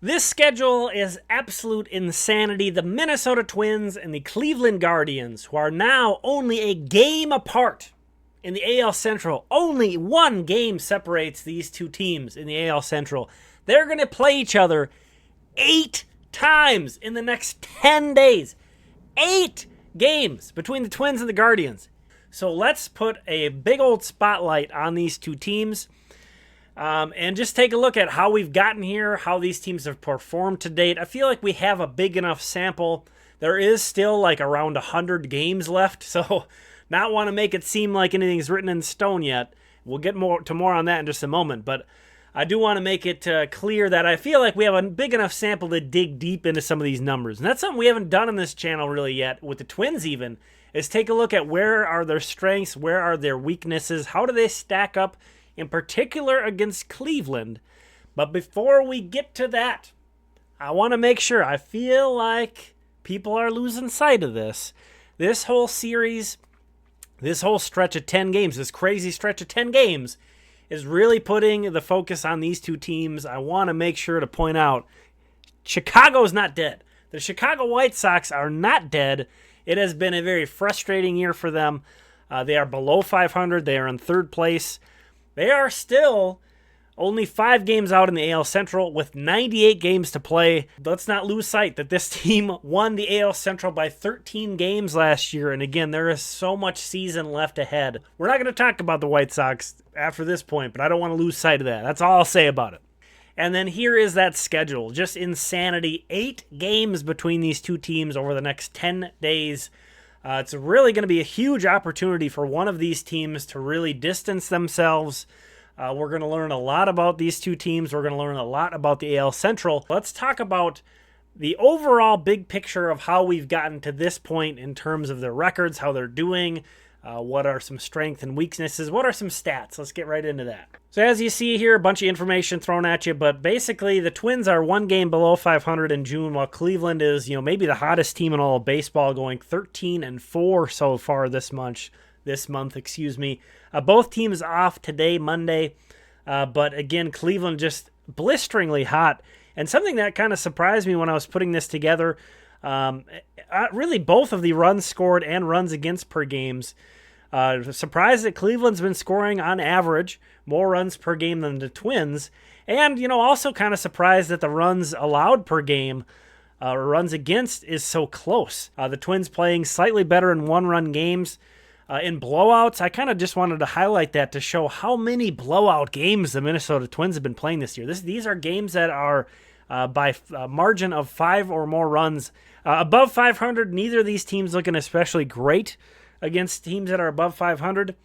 This schedule is absolute insanity. The Minnesota Twins and the Cleveland Guardians, who are now only a game apart in the AL Central, only one game separates these two teams in the AL Central. They're going to play each other 8 times in the next 10 days. 8 games between the Twins and the Guardians. So let's put a big old spotlight on these two teams. And just take a look at how we've gotten here, how these teams have performed to date. I feel like we have a big enough sample. There is still like around 100 games left, so not want to make it seem like anything's written in stone yet. We'll get more on that in just a moment, but I do want to make it clear that I feel like we have a big enough sample to dig deep into some of these numbers. And that's something we haven't done on this channel really yet, with the Twins even, is take a look at where are their strengths, where are their weaknesses, how do they stack up in particular against Cleveland. But before we get to that, I want to make sure, I feel like people are losing sight of this. This whole series, this whole stretch of 10 games, this crazy stretch of 10 games, is really putting the focus on these two teams. I want to make sure to point out, Chicago's not dead. The Chicago White Sox are not dead. It has been a very frustrating year for them. They are below 500. They are in third place. They are still only 5 games out in the AL Central with 98 games to play. Let's not lose sight that this team won the AL Central by 13 games last year. And again, there is so much season left ahead. We're not going to talk about the White Sox after this point, but I don't want to lose sight of that. That's all I'll say about it. And then here is that schedule. Just insanity. 8 games between these two teams over the next 10 days. It's really going to be a huge opportunity for one of these teams to really distance themselves. We're going to learn a lot about these two teams. We're going to learn a lot about the AL Central. Let's talk about the overall big picture of how we've gotten to this point in terms of their records, how they're doing, what are some strengths and weaknesses, what are some stats. Let's get right into that. So as you see here, a bunch of information thrown at you, but basically the Twins are 1 game below 500 in June, while Cleveland is, maybe the hottest team in all of baseball, going 13-4 so far this month. Both teams off today, Monday, but again, Cleveland just blisteringly hot. And something that kind of surprised me when I was putting this together, really both of the runs scored and runs against per games. Surprised that Cleveland's been scoring on average more runs per game than the Twins. And, also kind of surprised that the runs allowed per game, runs against, is so close. The Twins playing slightly better in 1-run games. In blowouts, I kind of just wanted to highlight that to show how many blowout games the Minnesota Twins have been playing this year. These are games that are by a margin of 5 or more runs. Above 500, neither of these teams looking especially great against teams that are above 500.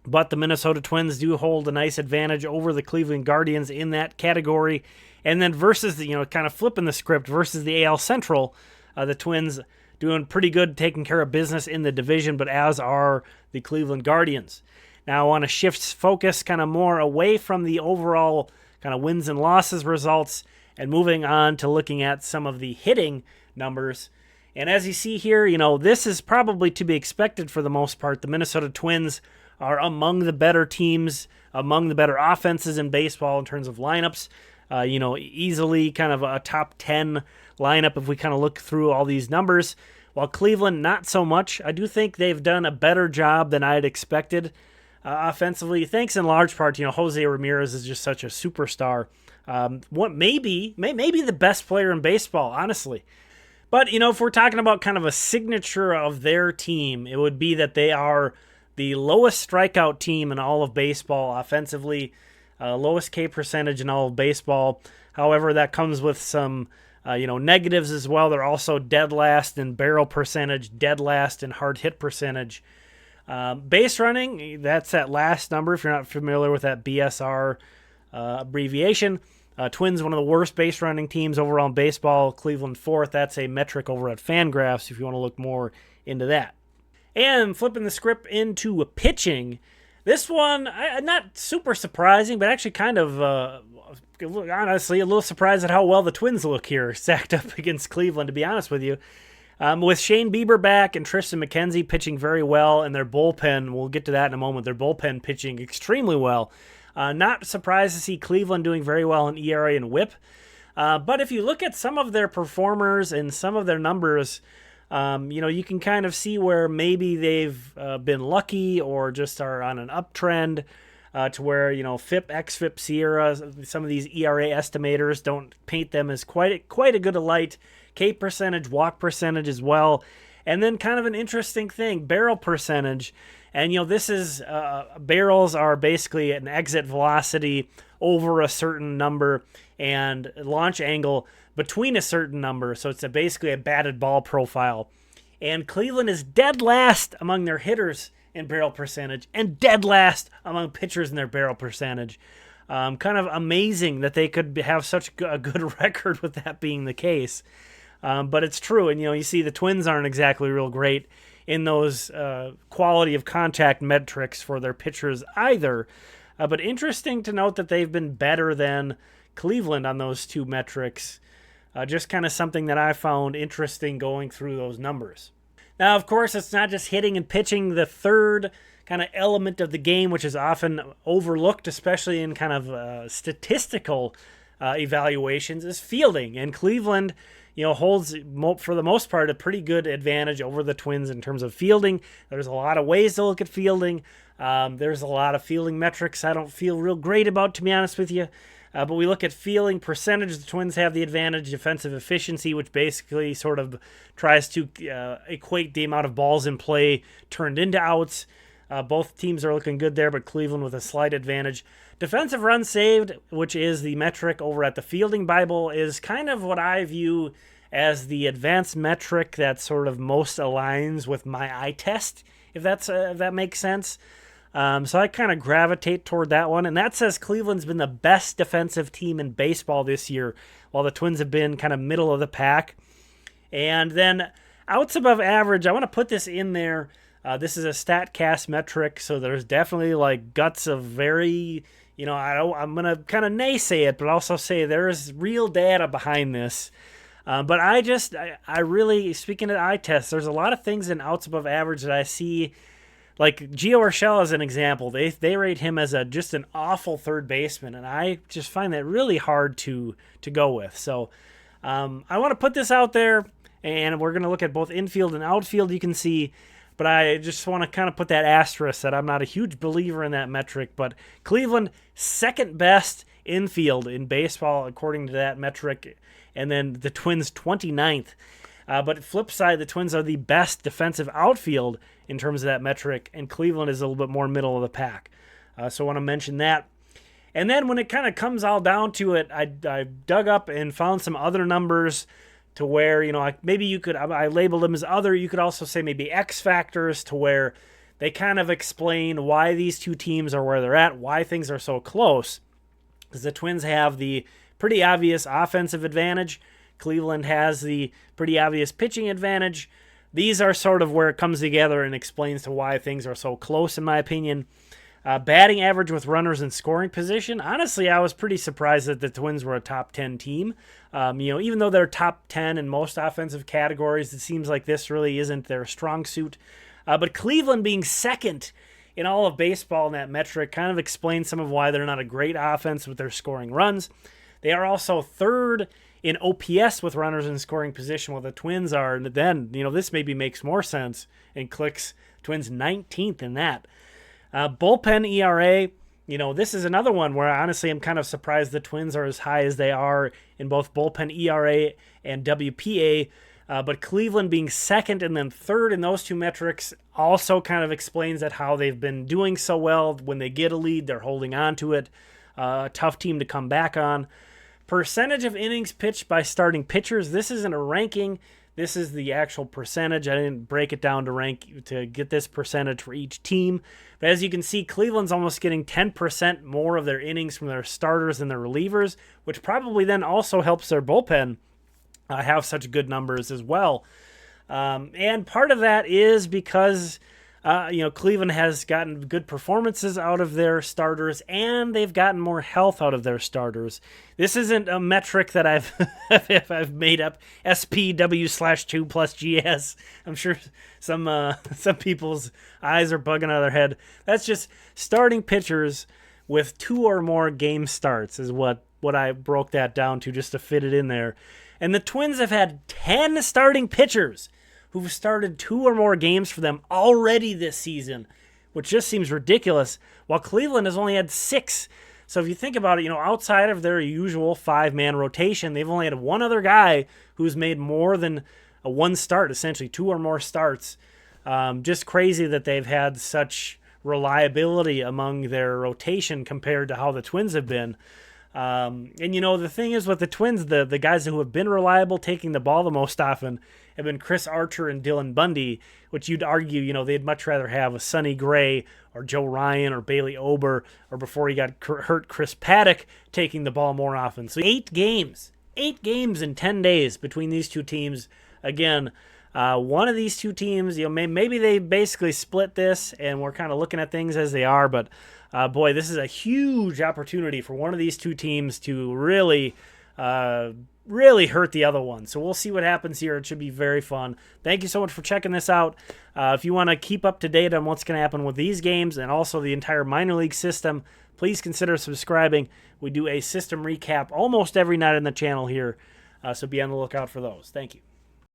But the Minnesota Twins do hold a nice advantage over the Cleveland Guardians in that category. And then versus the, kind of flipping the script, versus the AL Central, the Twins doing pretty good, taking care of business in the division, but as are the Cleveland Guardians. Now I want to shift focus kind of more away from the overall kind of wins and losses results and moving on to looking at some of the hitting numbers. And as you see here, this is probably to be expected for the most part. The Minnesota Twins are among the better teams, among the better offenses in baseball in terms of lineups. Easily kind of a top 10 lineup if we kind of look through all these numbers. While Cleveland, not so much. I do think they've done a better job than I had expected offensively. Thanks in large part, Jose Ramirez is just such a superstar. Maybe the best player in baseball, honestly. But, if we're talking about kind of a signature of their team, it would be that they are the lowest strikeout team in all of baseball offensively, lowest K percentage in all of baseball. However, that comes with some, negatives as well. They're also dead last in barrel percentage, dead last in hard hit percentage. Base running, that's that last number if you're not familiar with that BSR abbreviation. Twins, one of the worst base running teams overall in baseball. Cleveland, 4th. That's a metric over at Fangraphs if you want to look more into that. And flipping the script into pitching, this one, not super surprising, but actually kind of, honestly, a little surprised at how well the Twins look here, stacked up against Cleveland, to be honest with you. With Shane Bieber back and Tristan McKenzie pitching very well, and their bullpen, we'll get to that in a moment, their bullpen pitching extremely well. Not surprised to see Cleveland doing very well in ERA and WHIP. But if you look at some of their performers and some of their numbers, you can kind of see where maybe they've been lucky or just are on an uptrend to where, FIP, XFIP, Sierra, some of these ERA estimators don't paint them as quite a good a light. K percentage, walk percentage as well. And then kind of an interesting thing, barrel percentage. And, this is barrels are basically an exit velocity over a certain number and launch angle between a certain number. So it's basically a batted ball profile. And Cleveland is dead last among their hitters in barrel percentage and dead last among pitchers in their barrel percentage. Kind of amazing that they could have such a good record with that being the case. But it's true. And, you see the Twins aren't exactly real great in those quality of contact metrics for their pitchers either. But interesting to note that they've been better than Cleveland on those two metrics. Just kind of something that I found interesting going through those numbers. Now, of course, it's not just hitting and pitching. The third kind of element of the game, which is often overlooked, especially in kind of statistical evaluations, is fielding. And Cleveland, holds, for the most part, a pretty good advantage over the Twins in terms of fielding. There's a lot of ways to look at fielding. There's a lot of fielding metrics I don't feel real great about, to be honest with you. But we look at fielding percentage. The Twins have the advantage. Defensive efficiency, which basically sort of tries to equate the amount of balls in play turned into outs. Both teams are looking good there, but Cleveland with a slight advantage. Defensive runs saved, which is the metric over at the Fielding Bible, is kind of what I view as the advanced metric that sort of most aligns with my eye test, if that makes sense. So I kind of gravitate toward that one. And that says Cleveland's been the best defensive team in baseball this year, while the Twins have been kind of middle of the pack. And then outs above average, I want to put this in there. This is a StatCast metric, so there's definitely guts of very, I'm going to kind of naysay it, but also say there is real data behind this. But I really, speaking of eye tests, there's a lot of things in outs above average that I see. Like Gio Urshela as an example, they rate him as just an awful third baseman, and I just find that really hard to go with. So I want to put this out there, and we're going to look at both infield and outfield, you can see, but I just want to kind of put that asterisk that I'm not a huge believer in that metric. But Cleveland, second best infield in baseball according to that metric, and then the Twins 29th. But flip side, the Twins are the best defensive outfield in terms of that metric, and Cleveland is a little bit more middle of the pack. So I want to mention that. And then when it kind of comes all down to it, I dug up and found some other numbers to where, I labeled them as other. You could also say maybe X factors, to where they kind of explain why these two teams are where they're at, why things are so close. Because the Twins have the pretty obvious offensive advantage. Cleveland has the pretty obvious pitching advantage. These are sort of where it comes together and explains to why things are so close, in my opinion. Batting average with runners in scoring position. Honestly, I was pretty surprised that the Twins were a top 10 team. Even though they're top 10 in most offensive categories, it seems like this really isn't their strong suit. But Cleveland being second in all of baseball in that metric kind of explains some of why they're not a great offense with their scoring runs. They are also third in OPS with runners in scoring position, while the Twins are. And then, this maybe makes more sense and clicks. Twins 19th in that. Bullpen ERA, this is another one where honestly I'm kind of surprised the Twins are as high as they are in both bullpen ERA and WPA. But Cleveland being second and then third in those two metrics also kind of explains that how they've been doing so well. When they get a lead, they're holding on to it. Tough team to come back on. Percentage of innings pitched by starting pitchers. This isn't a ranking. This is the actual percentage. I didn't break it down to get this percentage for each team. But as you can see, Cleveland's almost getting 10% more of their innings from their starters than their relievers, which probably then also helps their bullpen have such good numbers as well. And part of that is because Cleveland has gotten good performances out of their starters, and they've gotten more health out of their starters. This isn't a metric that I've made up. SPW/2 plus GS. I'm sure some people's eyes are bugging out of their head. That's just starting pitchers with 2 or more game starts is what what I broke that down to just to fit it in there. And the Twins have had 10 starting pitchers who've started 2 or more games for them already this season, which just seems ridiculous, while Cleveland has only had 6. So if you think about it, outside of their usual 5-man rotation, they've only had one other guy who's made more than a 1 start, essentially 2 or more starts. Just crazy that they've had such reliability among their rotation compared to how the Twins have been. And the thing is with the Twins, the guys who have been reliable taking the ball the most often have been Chris Archer and Dylan Bundy, which you'd argue, they'd much rather have a Sonny Gray or Joe Ryan or Bailey Ober, or before he got hurt, Chris Paddock taking the ball more often. So 8 games in 10 days between these two teams. Again, one of these two teams, maybe they basically split this and we're kind of looking at things as they are, but boy, this is a huge opportunity for one of these two teams to really hurt the other one. So we'll see what happens here. It should be very fun. Thank you so much for checking this out. If you want to keep up to date on what's going to happen with these games and also the entire minor league system, please consider subscribing. We do a system recap almost every night on the channel here, so be on the lookout for those. Thank you.